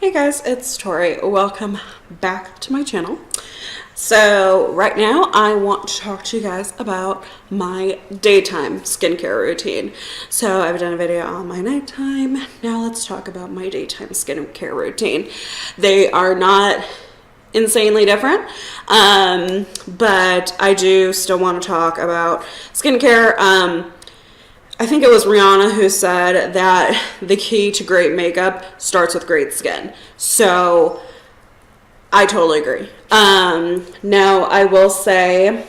Hey guys, it's Tori. Welcome back to my channel. So right now I want to talk to you guys about my daytime skincare routine. So I've done a video on my nighttime. Now let's talk about my daytime skincare routine. They are not insanely different, but I do still want to talk about skincare. I think it was Rihanna who said that the key to great makeup starts with great skin. So I totally agree. Now I will say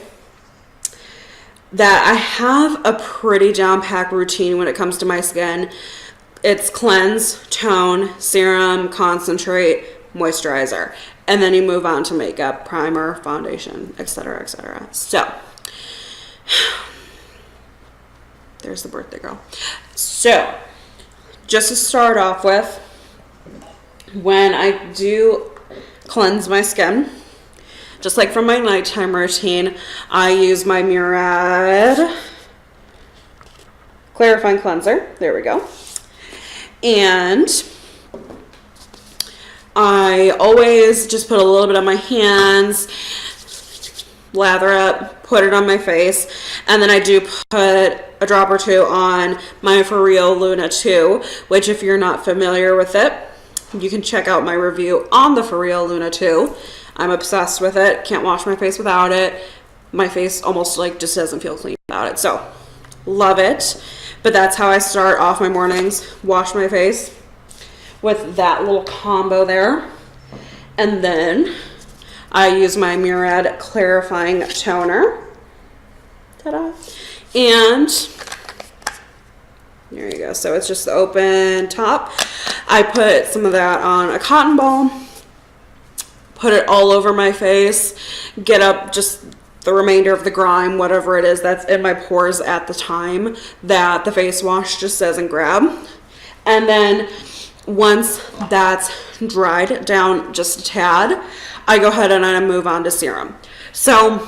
that I have a pretty down-packed routine when it comes to my skin. It's cleanse, tone, serum, concentrate, moisturizer. And then you move on to makeup, primer, foundation, etc., etc. So there's the birthday girl. So just to start off with, when I do cleanse my skin, just like from my nighttime routine, I use my Murad clarifying cleanser. There we go. And I always just put a little bit on my hands, lather up, put it on my face, and then I do put a drop or two on my FOREO Luna 2, which if you're not familiar with it, you can check out my review on the FOREO Luna 2. I'm obsessed with it. Can't wash my face without it. My face almost like just doesn't feel clean without it. So love it. But that's how I start off my mornings. Wash my face with that little combo there. And then I use my Murad clarifying toner. Ta-da. And there you go. So it's just the open top. I put some of that on a cotton ball, put it all over my face, get up just the remainder of the grime, whatever it is that's in my pores at the time that the face wash just doesn't grab. And then once that's dried down just a tad, I go ahead and I move on to serum. So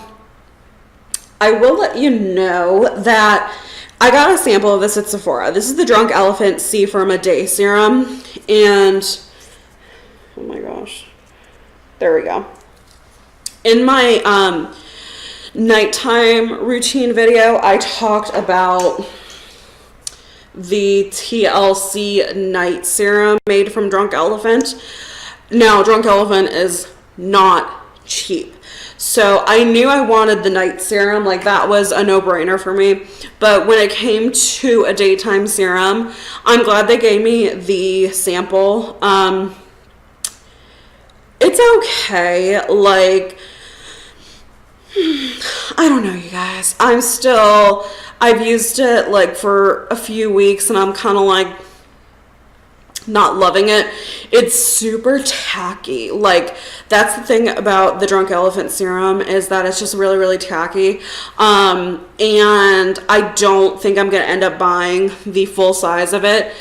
I will let you know that I got a sample of this at Sephora. This is the Drunk Elephant C from a Day serum. And, oh my gosh, there we go. In my nighttime routine video, I talked about the TLC night serum made from Drunk Elephant. Now, Drunk Elephant is not cheap. So I knew I wanted the night serum, like that was a no-brainer for me. But when it came to a daytime serum, I'm glad they gave me the sample. It's okay, like, I don't know, you guys. I've used it like for a few weeks and I'm kind of like not loving it. It's super tacky. Like, that's the thing about the Drunk Elephant serum, is that it's just really, really tacky. And I don't think I'm gonna end up buying the full size of it.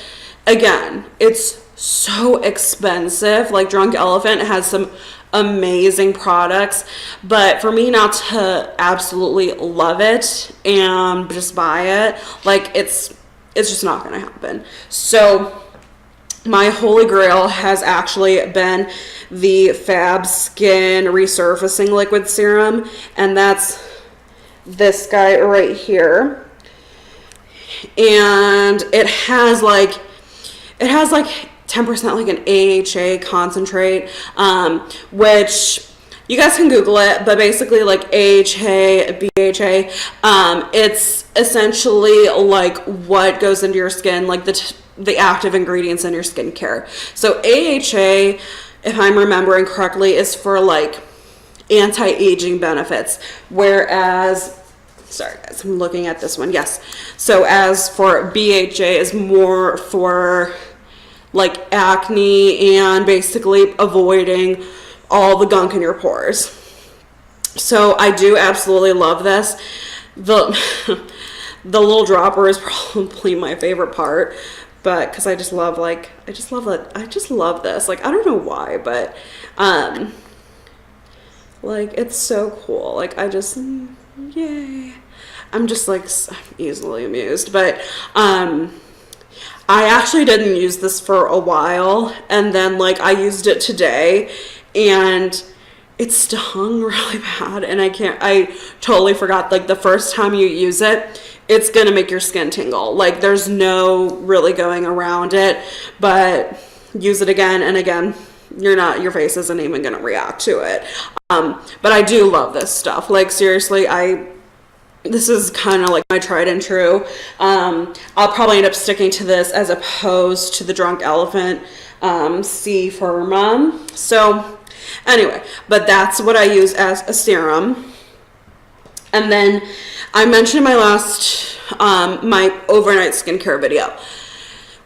Again, it's so expensive. Like, Drunk Elephant has some amazing products, but for me not to absolutely love it and just buy it, like, it's just not gonna happen. So my holy grail has actually been the Fab Skin Resurfacing Liquid Serum, and that's this guy right here. And it has like 10% like an AHA concentrate, which you guys can Google it, but basically like AHA, BHA, it's essentially like what goes into your skin, like the active ingredients in your skincare. So AHA, if I'm remembering correctly, is for like anti-aging benefits, whereas, sorry guys, I'm looking at this one, yes. So as for BHA is more for like acne and basically avoiding all the gunk in your pores. So I do absolutely love this. The little dropper is probably my favorite part, but because I just love it. I just love this. Like, I don't know why, but like, it's so cool. Like, yay. I'm just like easily amused, but I actually didn't use this for a while, and then like I used it today and it stung really bad, and I totally forgot, like the first time you use it, it's gonna make your skin tingle. Like there's no really going around it, but use it again and again, your face isn't even gonna react to it. But I do love this stuff. Like seriously, this is kind of like my tried and true. I'll probably end up sticking to this as opposed to the Drunk Elephant C Firma. So anyway, but that's what I use as a serum. And then I mentioned in my last, my overnight skincare video,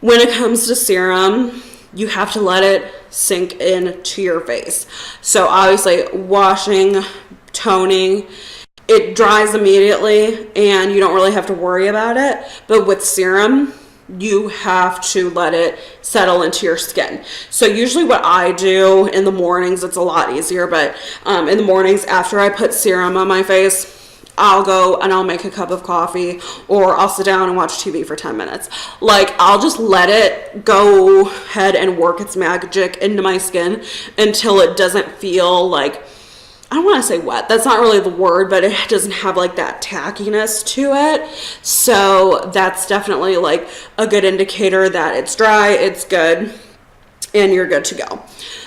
when it comes to serum, you have to let it sink into your face. So obviously washing, toning, it dries immediately and you don't really have to worry about it. But with serum, you have to let it settle into your skin. So usually what I do in the mornings, it's a lot easier, but in the mornings after I put serum on my face, I'll go and I'll make a cup of coffee, or I'll sit down and watch TV for 10 minutes. Like I'll just let it go ahead and work its magic into my skin until it doesn't feel like, I don't want to say wet, that's not really the word, but it doesn't have like that tackiness to it. So that's definitely like a good indicator that it's dry, it's good, and you're good to go.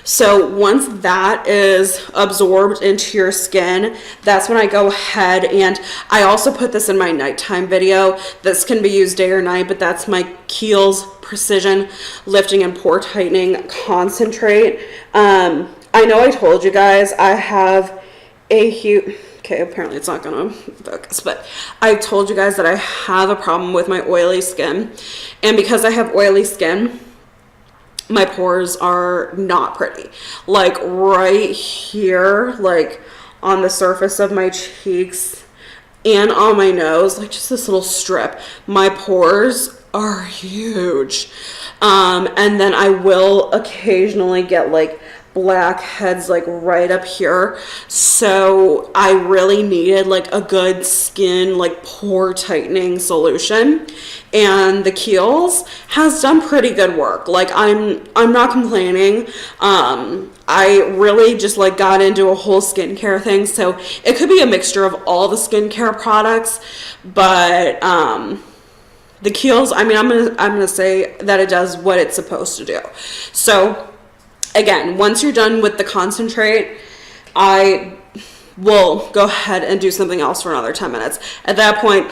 So once that is absorbed into your skin, that's when I go ahead, and I also put this in my nighttime video. This can be used day or night, but that's my Kiehls Precision Lifting and Pore Tightening Concentrate. I know I told you guys I have a huge, okay, apparently it's not gonna focus, but I told you guys that I have a problem with my oily skin. And because I have oily skin, my pores are not pretty. Like right here, like on the surface of my cheeks and on my nose, like just this little strip, my pores are huge. And then I will occasionally get like blackheads like right up here. So I really needed like a good skin like pore tightening solution, and the Kiehls has done pretty good work. Like I'm not complaining. I really just like got into a whole skincare thing, so it could be a mixture of all the skincare products, but the Kiehls, I mean, I'm gonna say that it does what it's supposed to do. So again, once you're done with the concentrate, I will go ahead and do something else for another 10 minutes. At that point,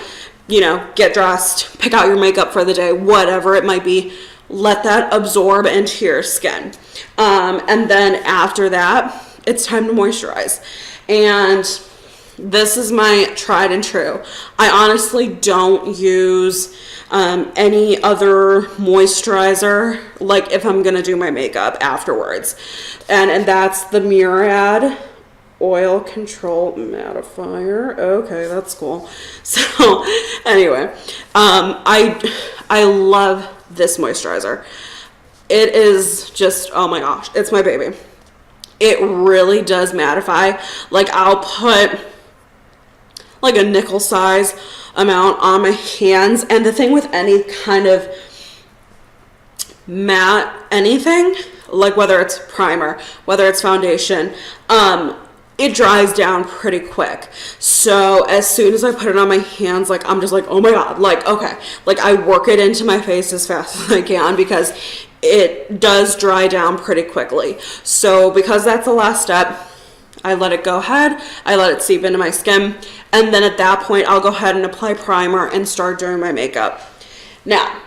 you know, get dressed, pick out your makeup for the day, whatever it might be, let that absorb into your skin. And then after that, it's time to moisturize. And this is my tried and true. I honestly don't use any other moisturizer, like if I'm gonna do my makeup afterwards, and that's the Murad Oil Control Mattifier. Okay, that's cool. So anyway, I love this moisturizer. It is just, oh my gosh, it's my baby. It really does mattify. Like I'll put like a nickel size amount on my hands, and the thing with any kind of matte anything, like whether it's primer, whether it's foundation, it dries down pretty quick. So as soon as I put it on my hands, like I'm just like, oh my god, like okay, like I work it into my face as fast as I can because it does dry down pretty quickly. So because that's the last step, I let it go ahead, I let it seep into my skin, and then at that point I'll go ahead and apply primer and start doing my makeup. Now,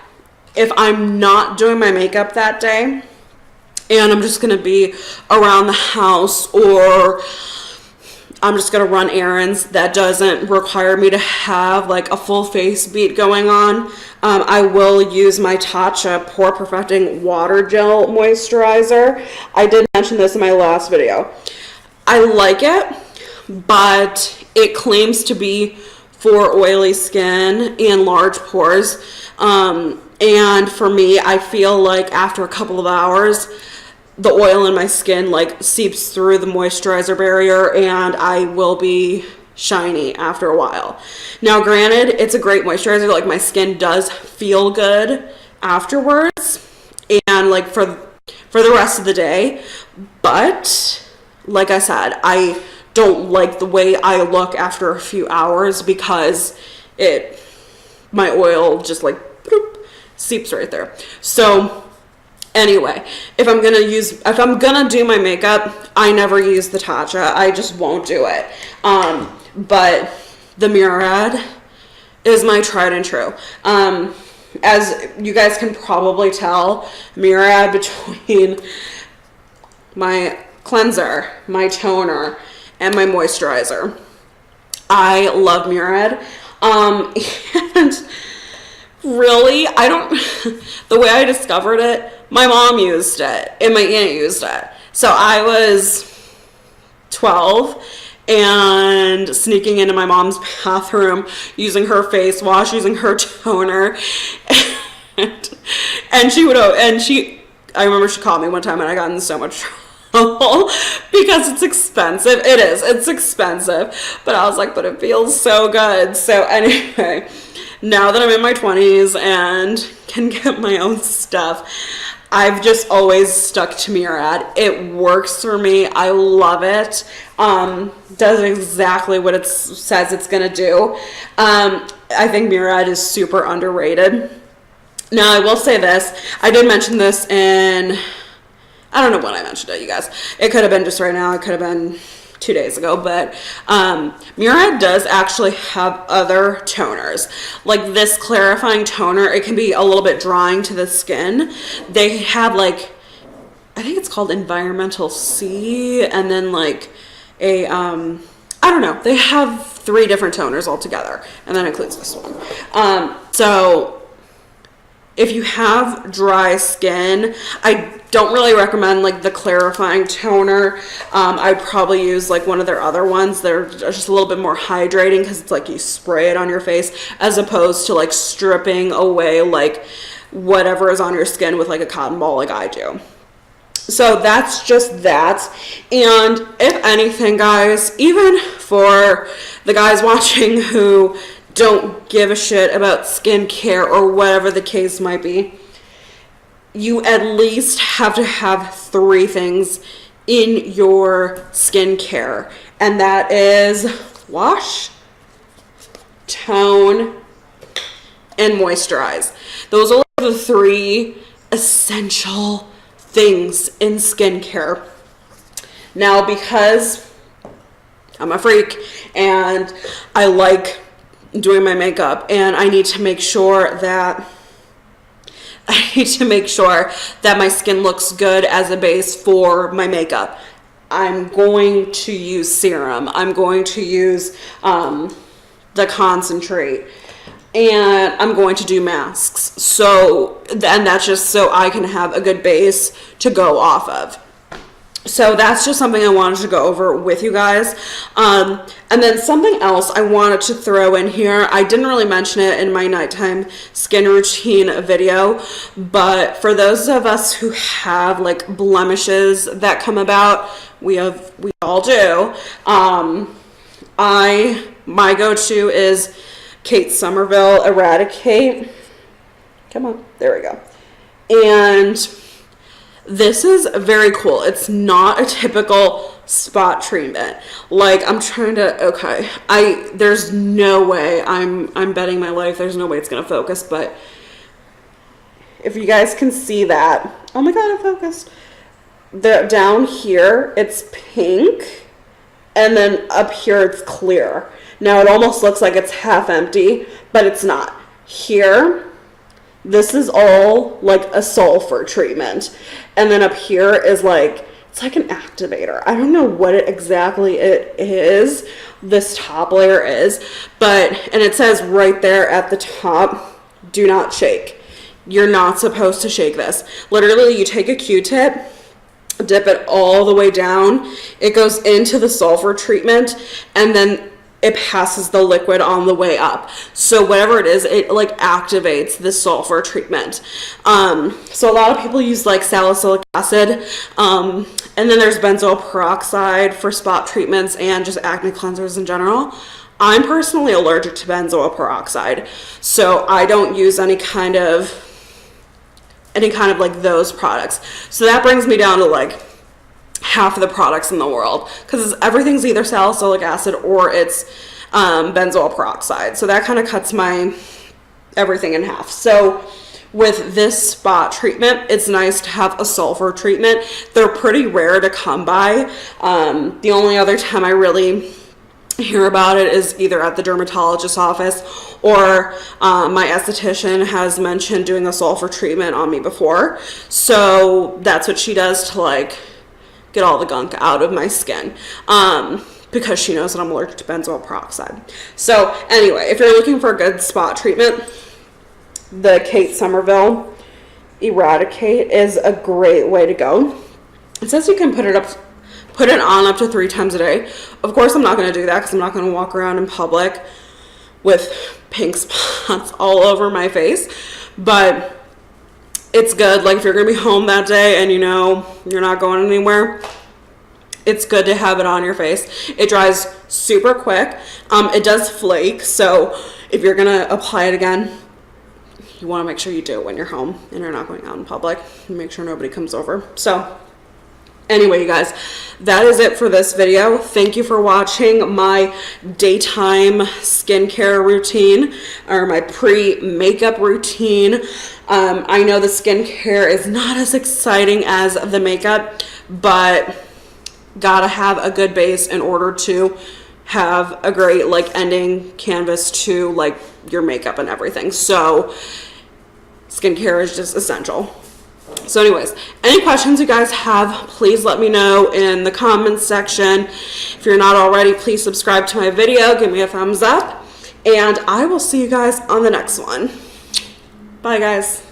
if I'm not doing my makeup that day and I'm just gonna be around the house, or I'm just gonna run errands that doesn't require me to have like a full face beat going on, I will use my Tatcha Pore Perfecting Water Gel Moisturizer. I did mention this in my last video. I like it, but it claims to be for oily skin and large pores. And for me, I feel like after a couple of hours, the oil in my skin like seeps through the moisturizer barrier and I will be shiny after a while. Now, granted, it's a great moisturizer. Like my skin does feel good afterwards and like for the rest of the day. But like I said, I don't like the way I look after a few hours because my oil just like bloop, seeps right there. So anyway, if I'm gonna do my makeup, I never use the Tatcha. I just won't do it. But the Murad is my tried and true. As you guys can probably tell, Murad, between my cleanser, my toner, and my moisturizer, I love Murad. And really, the way I discovered it, my mom used it and my aunt used it. So I was 12 and sneaking into my mom's bathroom, using her face wash, using her toner, I remember she called me one time and I got in so much trouble because it's expensive. It's expensive, but I was like, but it feels so good. So anyway, now that I'm in my 20s and can get my own stuff, I've just always stuck to Murad. It works for me. I love it. Does exactly what it says it's gonna do. I think Murad is super underrated. Now, I will say this. I did mention this I don't know when I mentioned it, you guys. It could have been just right now. It could have been 2 days ago, but Murad does actually have other toners. Like this clarifying toner, it can be a little bit drying to the skin. They have like, I think it's called Environmental C, and then like I don't know. They have 3 different toners altogether, and that includes this one. So if you have dry skin, I don't really recommend like the clarifying toner. I'd probably use like one of their other ones. They're just a little bit more hydrating because it's like you spray it on your face as opposed to like stripping away like whatever is on your skin with like a cotton ball like I do. So that's just that. And if anything, guys, even for the guys watching who don't give a shit about skincare or whatever the case might be, you at least have to have 3 things in your skincare, and that is wash, tone, and moisturize. Those are the 3 essential things in skincare. Now, because I'm a freak and I like doing my makeup, and I need to make sure that my skin looks good as a base for my makeup, I'm going to use serum. I'm going to use the concentrate, and I'm going to do masks. So then that's just so I can have a good base to go off of. So that's just something I wanted to go over with you guys. And then something else I wanted to throw in here. I didn't really mention it in my nighttime skin routine video, but for those of us who have like blemishes that come about, we all do. My go-to is Somerville Eradikate. Come on, there we go. And this is very cool. It's not a typical spot treatment. Like I'm trying to, there's no way, I'm betting my life, there's no way it's gonna focus, but if you guys can see that, oh my God, it focused. Down here, it's pink, and then up here, it's clear. Now it almost looks like it's half empty, but it's not. Here, this is all like a sulfur treatment. And then up here is like, it's like an activator. I don't know what exactly it is, this top layer is, and it says right there at the top, do not shake. You're not supposed to shake this. Literally, you take a Q-tip, dip it all the way down, it goes into the sulfur treatment, and then it passes the liquid on the way up. So whatever it is, it like activates the sulfur treatment. So a lot of people use like salicylic acid. And then there's benzoyl peroxide for spot treatments and just acne cleansers in general. I'm personally allergic to benzoyl peroxide, so I don't use any kind of any kind of like those products. So that brings me down to like half of the products in the world, because everything's either salicylic acid or it's benzoyl peroxide. So that kind of cuts my everything in half. So with this spot treatment, it's nice to have a sulfur treatment. They're pretty rare to come by. The only other time I really hear about it is either at the dermatologist's office, or my esthetician has mentioned doing a sulfur treatment on me before. So that's what she does to like get all the gunk out of my skin, because she knows that I'm allergic to benzoyl peroxide. So anyway, if you're looking for a good spot treatment, the Kate Somerville Eradikate is a great way to go. It says you can put it on up to 3 times a day. Of course, I'm not going to do that because I'm not going to walk around in public with pink spots all over my face. But it's good. Like if you're going to be home that day and you know you're not going anywhere, it's good to have it on your face. It dries super quick. It does flake. So if you're going to apply it again, you want to make sure you do it when you're home and you're not going out in public, and make sure nobody comes over. So anyway, you guys, that is it for this video. Thank you for watching my daytime skincare routine, or my pre-makeup routine. I know the skincare is not as exciting as the makeup, but gotta have a good base in order to have a great like ending canvas to like your makeup and everything. So skincare is just essential. So anyways, any questions you guys have, please let me know in the comments section. If you're not already, please subscribe to my video, give me a thumbs up, and I will see you guys on the next one. Bye guys.